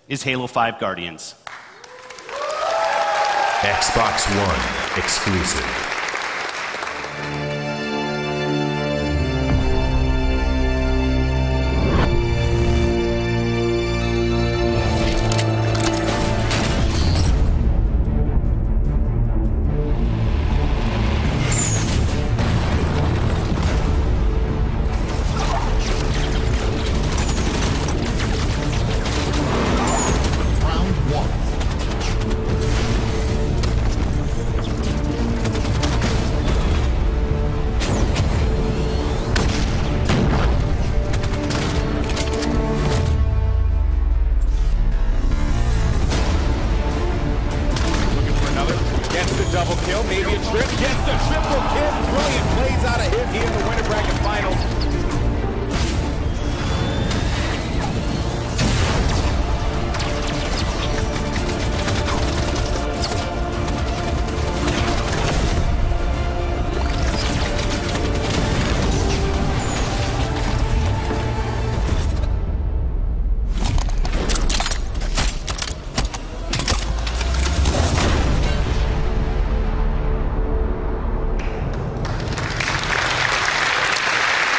is Halo 5 Guardians. Xbox One exclusive. Double kill, maybe a trip. Yes, the triple kill. Brilliant plays out of him here in the Winter Bracket Finals.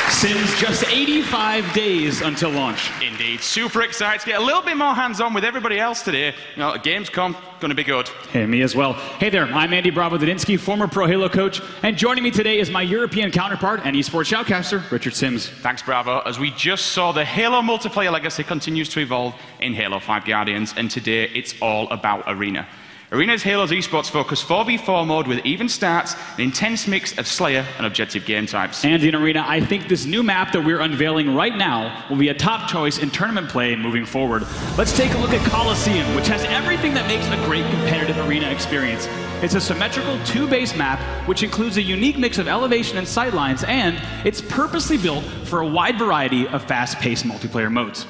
Sims just 85 days until launch. Indeed, super excited to get a little bit more hands-on with everybody else today. You know, Gamescom, going to be good. Hey, me as well. Hey there, I'm Andy Bravo-Dudinsky, former Pro Halo coach, and joining me today is my European counterpart and esports shoutcaster, Richard Sims. Thanks, Bravo. As we just saw, the Halo multiplayer legacy continues to evolve in Halo 5 Guardians, and today it's all about Arena. Arena is Halo's esports focused 4v4 mode with even starts, an intense mix of Slayer and objective game types. And in Arena, I think this new map that we're unveiling right now will be a top choice in tournament play moving forward. Let's take a look at Coliseum, which has everything that makes a great competitive Arena experience. It's a symmetrical 2-base map, which includes a unique mix of elevation and sightlines, and it's purposely built for a wide variety of fast-paced multiplayer modes.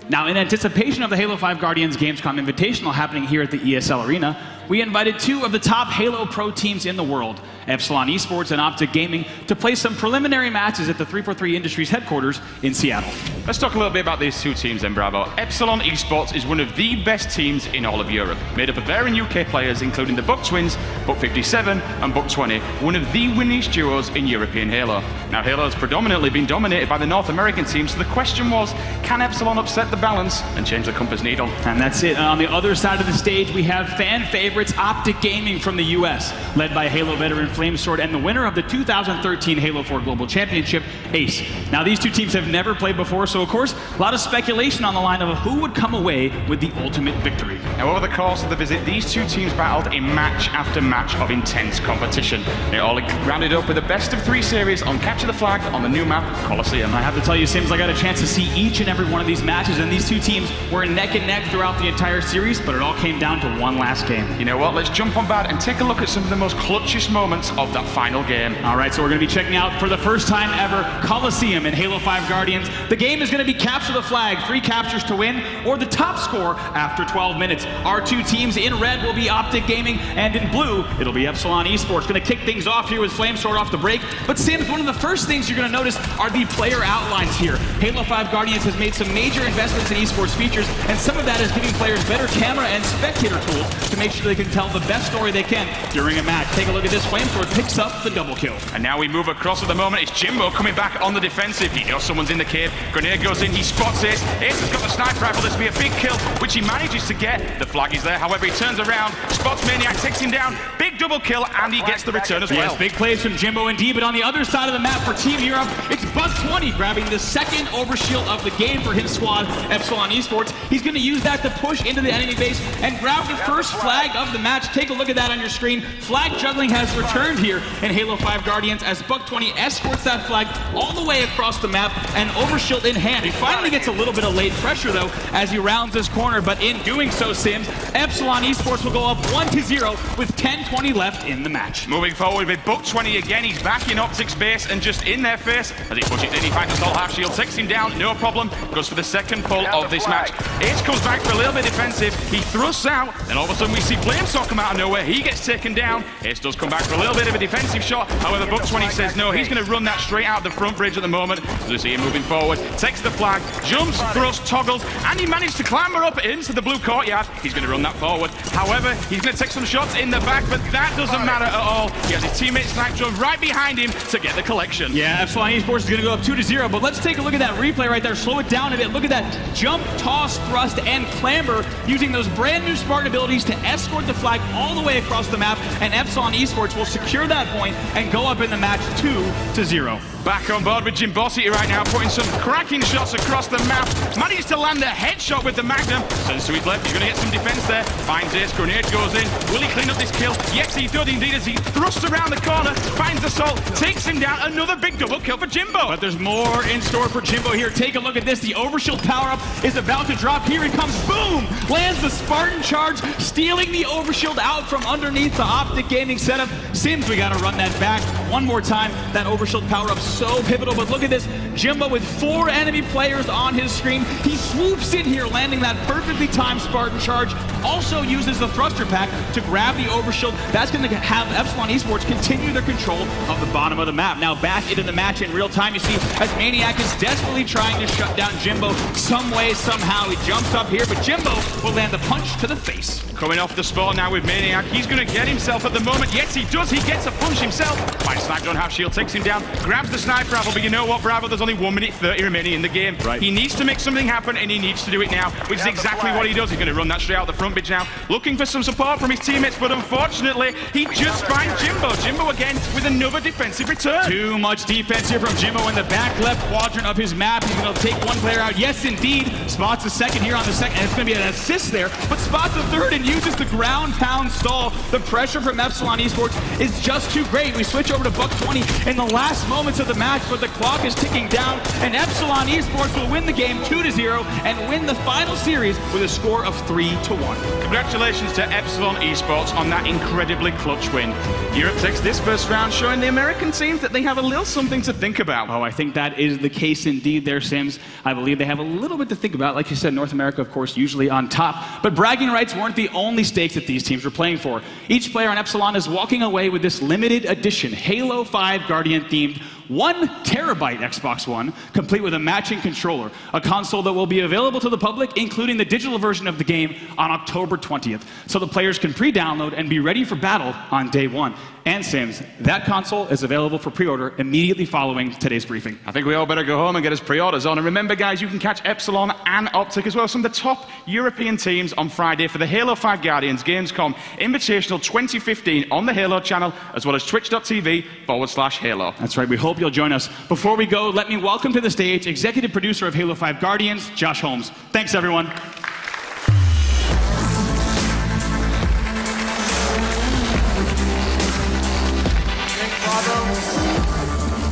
Now, in anticipation of the Halo 5 Guardians Gamescom Invitational happening here at the ESL Arena, we invited 2 of the top Halo Pro teams in the world, Epsilon Esports and Optic Gaming, to play some preliminary matches at the 343 Industries headquarters in Seattle. Let's talk a little bit about these 2 teams then, Bravo. Epsilon Esports is one of the best teams in all of Europe, made up of veteran UK players including the Buck Twins, Buck 57 and Buck 20, one of the winningest duos in European Halo. Now, Halo has predominantly been dominated by the North American team, so the question was, can Epsilon upset the balance and change the compass needle? And that's it. On the other side of the stage, we have fan favorites Optic Gaming from the US, led by Halo veteran Flamesword and the winner of the 2013 Halo 4 Global Championship, Ace. Now, these 2 teams have never played before, so of course, a lot of speculation on the line of who would come away with the ultimate victory. Now, over the course of the visit, these 2 teams battled in match after match of intense competition. They all rounded up with a best of 3 series on Capture the Flag on the new map, Coliseum. I have to tell you, Sims, I got a chance to see each and every one of these matches, and these 2 teams were neck and neck throughout the entire series, but it all came down to one last game. You know what? Let's jump on back and take a look at some of the most clutchest moments of that final game. All right, so we're going to be checking out, for the first time ever, Coliseum in Halo 5 Guardians. The game is going to be Capture the Flag, 3 captures to win, or the top score after 12 minutes. Our 2 teams in red will be Optic Gaming, and in blue, it'll be Epsilon Esports. Going to kick things off here with Flamesword off the break. But Sims, one of the first things you're going to notice are the player outlines here. Halo 5 Guardians has made some major investments in esports features, and some of that is giving players better camera and spectator tools to make sure they can tell the best story they can during a match. Take a look at this. Flamesword picks up the double kill. And now we move across at the moment. It's Jimbo coming back on the defensive. He knows someone's in the cave. Grenade goes in. He spots Ace. Ace has got the sniper rifle. This will be a big kill, which he manages to get. The flag is there. However, he turns around, spots Maniac, takes him down. Big double kill, and he gets the return as well. Yes, big plays from Jimbo indeed, but on the other side of the map for Team Europe, it's Buck 20 grabbing the second overshield of the game for his squad, Epsilon Esports. He's going to use that to push into the enemy base and grab the first flag of the match. Take a look at that on your screen. Flag juggling has returned here in Halo 5 Guardians as Buck 20 escorts that flag all the way across the map and overshield in hand. He finally gets a little bit of late pressure though as he rounds this corner, but in doing so, Sims, Epsilon Esports will go up 1-0 with 10:20 left in the match. Moving forward with Buck 20 again. He's back in Optic's base and just in their face as he pushes in. He finds the half shield, takes him down, no problem. Goes for the second pull of this match. Ace comes back for a little bit defensive. He thrusts out, and all of a sudden we see Flamesword come out of nowhere. He gets taken down. Ace does come back for a little bit of a defensive shot. However, Buck20 says no. He's going to run that straight out the front bridge at the moment. As we see him moving forward, takes the flag, jumps, thrusts, toggles, and he managed to clamber up into the blue courtyard. He's going to run that forward. However, he's going to take some shots in the back, but that doesn't matter at all. He has his teammate Snipedrone right behind him to get the collection. Yeah, Epsilon Esports is going to go up 2-0, but let's take a look at that replay right there. Slow it down a bit. Look at that jump, toss, thrust, and clamber, using those brand new Spartan abilities to escort the flag all the way across the map, and Epsilon Esports will secure that point and go up in the match 2-0. Back on board with Jimbo right now, putting some cracking shots across the map. Managed to land a headshot with the Magnum. Turns to his left, he's going to get some defense there. Finds Ace, grenade goes in. Will he clean up this kill? Yes, he does indeed, as he thrusts around the corner, finds Assault, takes him down. Another big double kill for Jimbo. But there's more in store for Jimbo here. Take a look at this. The Overshield power-up is about to drop. Here he comes. Boom! Lands the Spartan charge, stealing the Overshield out from underneath the Optic Gaming setup. Sims, we got to run that back one more time. That Overshield power-up so pivotal, but look at this. Jimbo with 4 enemy players on his screen. He swoops in here, landing that perfectly timed Spartan charge. Also uses the thruster pack to grab the Overshield. That's going to have Epsilon Esports continue their control of the bottom of the map. Now back into the match in real time, you see as Maniac is desperately trying to shut down Jimbo. Some way, somehow, he jumps up here, but Jimbo will land the punch to the face. Coming off the spawn now with Maniac. He's going to get himself at the moment. Yes, he does. He gets a punch himself. Finds Snipedrone half shield, takes him down, grabs the sniper rifle, but you know what, Bravo? There's only 1 minute 30 remaining in the game. Right. He needs to make something happen, and he needs to do it now, which is exactly what he does. He's going to run that straight out the front bridge now, looking for some support from his teammates, but unfortunately, he just finds Jimbo. Jimbo again with another defensive return. Too much defense here from Jimbo in the back left quadrant of his map. He's going to take one player out. Yes, indeed. Spots the second here on the second, and it's going to be an assist there, but spots the third and uses the ground pound stall. The pressure from Epsilon Esports is just too great. We switch over to Buck20 in the last moments of the match, but the clock is ticking down, and Epsilon Esports will win the game 2-0 and win the final series with a score of 3-1. Congratulations to Epsilon Esports on that incredibly clutch win. Europe takes this first round, showing the American teams that they have a little something to think about. Oh, I think that is the case indeed there, Sims. I believe they have a little bit to think about. Like you said, North America, of course, usually on top. But bragging rights weren't the only stakes that these teams were playing for. Each player on Epsilon is walking away with this limited edition Halo 5 Guardian themed 1 terabyte Xbox One, complete with a matching controller, a console that will be available to the public, including the digital version of the game, on October 20th, so the players can pre-download and be ready for battle on day 1. And Sims, that console is available for pre-order immediately following today's briefing. I think we all better go home and get his pre-orders on. And remember, guys, you can catch Epsilon and Optic as well, some of the top European teams on Friday for the Halo 5 Guardians Gamescom Invitational 2015 on the Halo channel, as well as twitch.tv/Halo. That's right, we hope you'll join us. Before we go, let me welcome to the stage executive producer of Halo 5 Guardians, Josh Holmes. Thanks, everyone.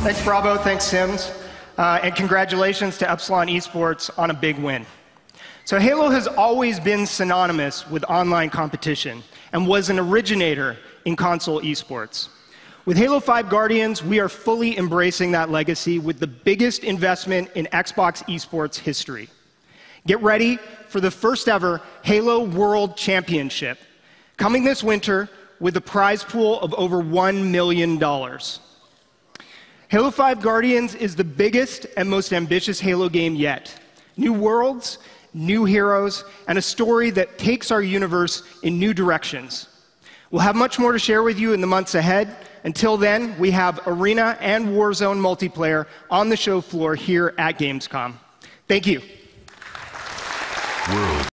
Thanks, Bravo. Thanks, Sims. And congratulations to Epsilon Esports on a big win. So Halo has always been synonymous with online competition and was an originator in console esports. With Halo 5 Guardians, we are fully embracing that legacy with the biggest investment in Xbox esports history. Get ready for the first ever Halo World Championship, coming this winter with a prize pool of over $1 million. Halo 5 Guardians is the biggest and most ambitious Halo game yet. New worlds, new heroes, and a story that takes our universe in new directions. We'll have much more to share with you in the months ahead. Until then, we have Arena and Warzone multiplayer on the show floor here at Gamescom. Thank you. World